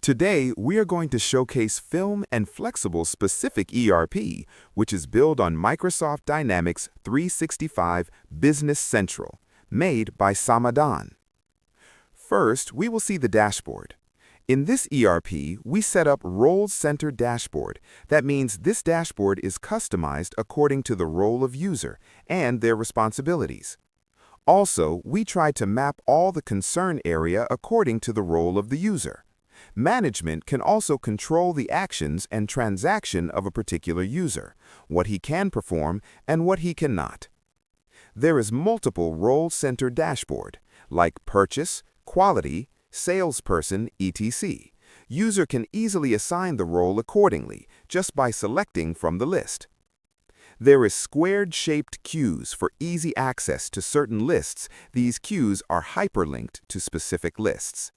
Today, we are going to showcase Film and Flexible Specific ERP, which is built on Microsoft Dynamics 365 Business Central, made by Samadhan. First, we will see the dashboard. In this ERP, we set up Role-Centered Dashboard. That means this dashboard is customized according to the role of user and their responsibilities. Also, we tried to map all the concern area according to the role of the user. Management can also control the actions and transaction of a particular user, what he can perform and what he cannot. There is multiple role-centered dashboard, like purchase, quality, salesperson, etc. User can easily assign the role accordingly just by selecting from the list. There is squared-shaped queues for easy access to certain lists. These queues are hyperlinked to specific lists.